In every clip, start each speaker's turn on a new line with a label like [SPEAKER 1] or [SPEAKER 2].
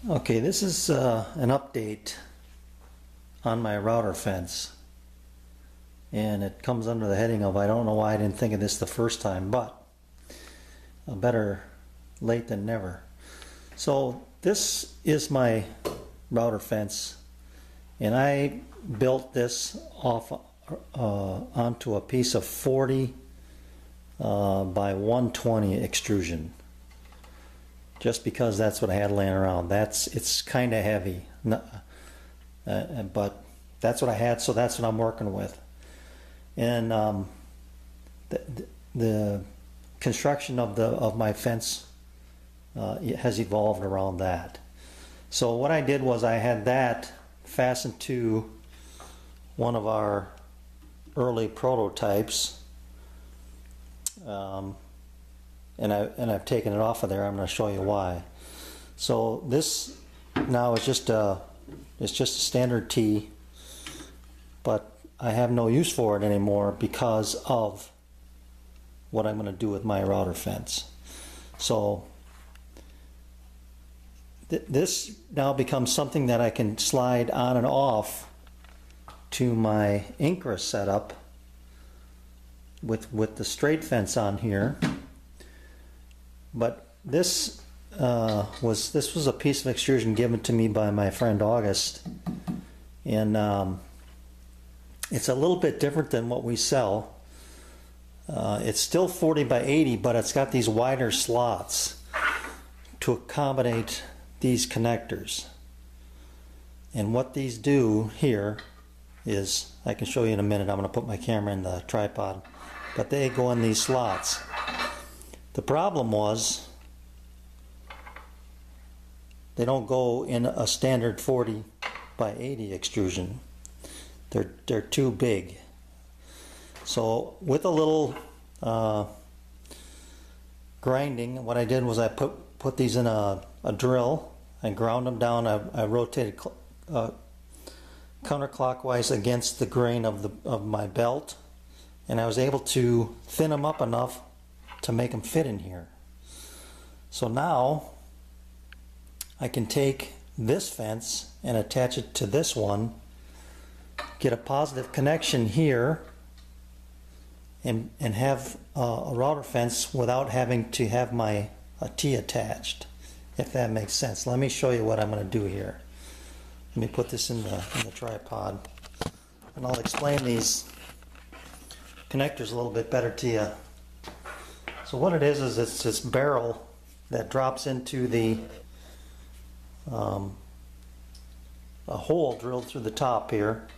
[SPEAKER 1] Okay, this is an update on my router fence, and it comes under the heading of I don't know why I didn't think of this the first time, but better late than never. So this is my router fence, and I built this off onto a piece of 40 by 120 extrusion, just because that's what I had laying around. It's kind of heavy, but that's what I had, so that's what I'm working with. And the construction of my fence has evolved around that. So what I did was I had that fastened to one of our early prototypes, and I've taken it off of there. I'm going to show you why. So this now is just a standard T, but I have no use for it anymore because of what I'm going to do with my router fence. So this now becomes something that I can slide on and off to my Incra setup with the straight fence on here. But this was a piece of extrusion given to me by my friend August, and it's a little bit different than what we sell. It's still 40 by 80, but it's got these wider slots to accommodate these connectors. And what these do here is, I can show you in a minute. I'm going to put my camera in the tripod, but they go in these slots. The problem was they don't go in a standard 40 by 80 extrusion. They're too big. So with a little grinding, what I did was I put these in a drill and ground them down. I rotated counterclockwise against the grain of my belt, and I was able to thin them up enough to make them fit in here. So now I can take this fence and attach it to this one, get a positive connection here, and have a router fence without having to have a T attached, if that makes sense. Let me show you what I'm going to do here. Let me put this in the tripod, and I'll explain these connectors a little bit better to you. So what it is it's this barrel that drops into a hole drilled through the top here.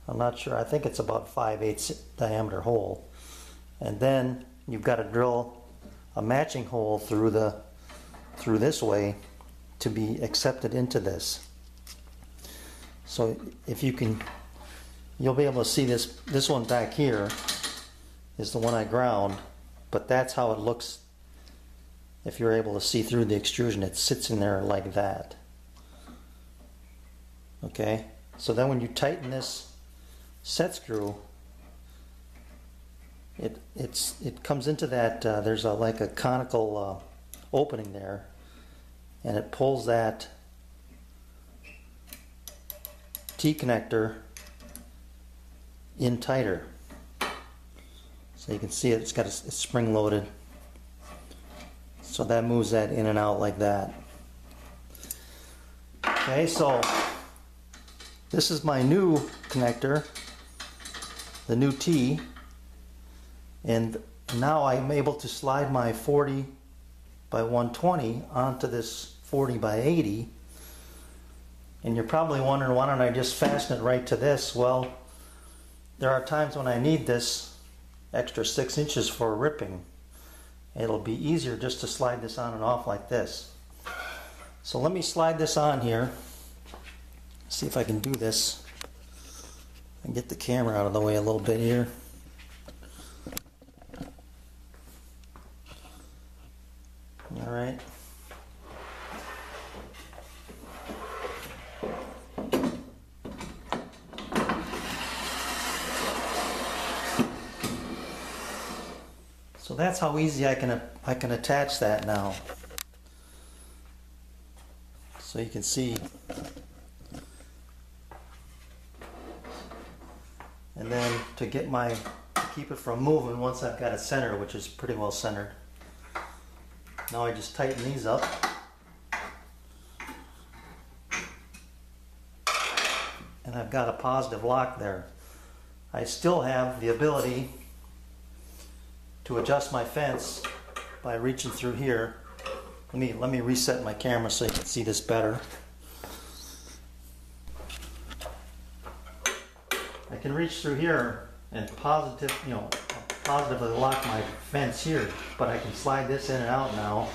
[SPEAKER 1] I'm not sure, I think it's about 5/8 diameter hole. And then you've got to drill a matching hole through this way to be accepted into this. So if you'll be able to see this one back here is the one I ground, but that's how it looks if you're able to see through the extrusion. It sits in there like that. Okay, so then when you tighten this set screw, it comes into that, there's like a conical opening there, and it pulls that T connector in tighter. So you can see it's spring loaded, so that moves that in and out like that. Okay, so this is my new connector, the new T, and now I'm able to slide my 40 by 120 onto this 40 by 80. And you're probably wondering, why don't I just fasten it right to this? Well, there are times when I need this extra 6 inches for ripping. It'll be easier just to slide this on and off like this. So let me slide this on here. See if I can do this and get the camera out of the way a little bit here. All right. So that's how easy I can attach that now. so you can see. And then to keep it from moving once I've got it centered, which is pretty well centered. Now I just tighten these up. And I've got a positive lock there. I still have the ability to adjust my fence by reaching through here. Let me reset my camera so you can see this better. I can reach through here and positively lock my fence here, but I can slide this in and out now,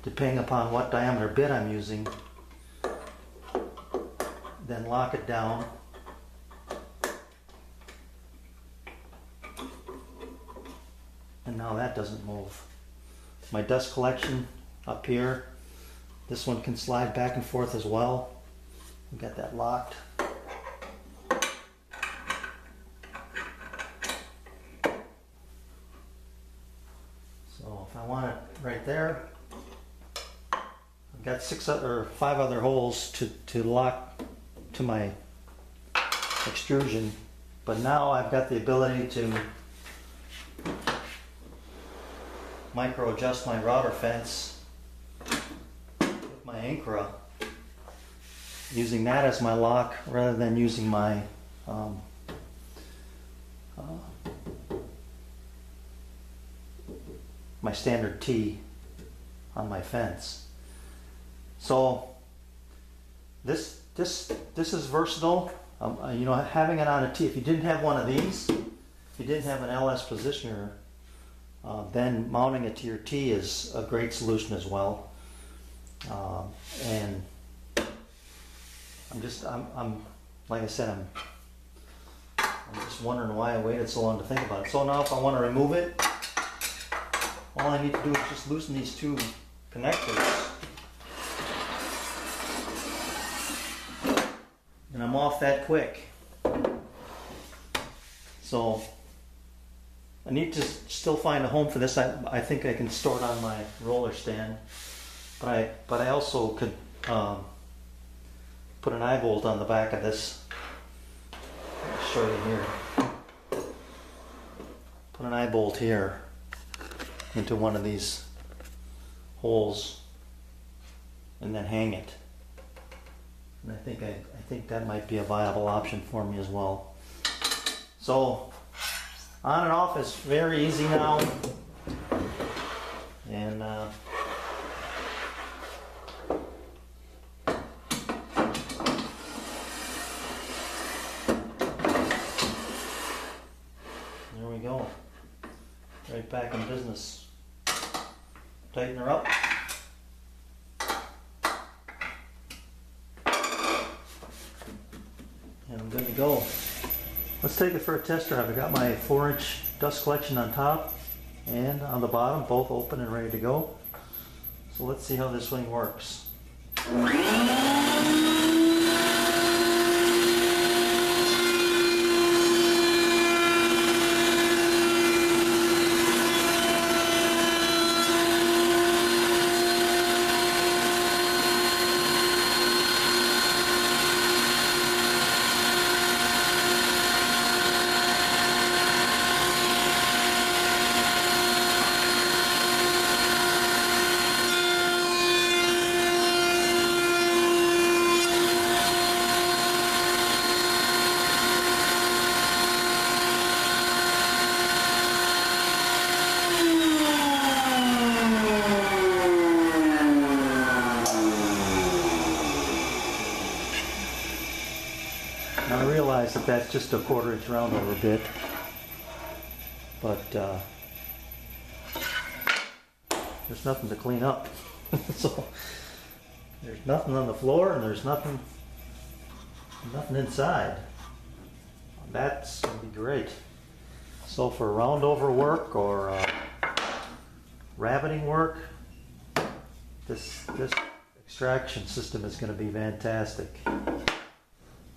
[SPEAKER 1] depending upon what diameter bit I'm using. Then lock it down. And now that doesn't move. My dust collection up here, this one can slide back and forth as well. We got that locked. So if I want it right there, I've got 5 other holes to lock to my extrusion, but now I've got the ability to micro adjust my router fence with my Incra, using that as my lock rather than using my my standard T on my fence. So this is versatile. You know, having it on a T. If you didn't have one of these, if you didn't have an LS positioner, then mounting it to your T is a great solution as well. And I'm like I said, I'm just wondering why I waited so long to think about it. So now if I want to remove it, all I need to do is just loosen these 2 connectors. And I'm off that quick. So I need to still find a home for this. I think I can store it on my roller stand, but I also could put an eye bolt on the back of this. I'll show you here. Put an eye bolt here into one of these holes, and then hang it. And I think that might be a viable option for me as well. So on and off is very easy now, and there we go. Right back in business. Tighten her up. And I'm good to go. Let's take it for a test drive. I got my 4-inch dust collection on top and on the bottom, both open and ready to go. So let's see how this thing works. Now I realize that that's just a 1/4 inch round over bit, but there's nothing to clean up. So there's nothing on the floor and there's nothing inside. That's going to be great. So for round over work or rabbiting work, this extraction system is going to be fantastic.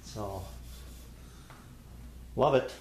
[SPEAKER 1] So love it.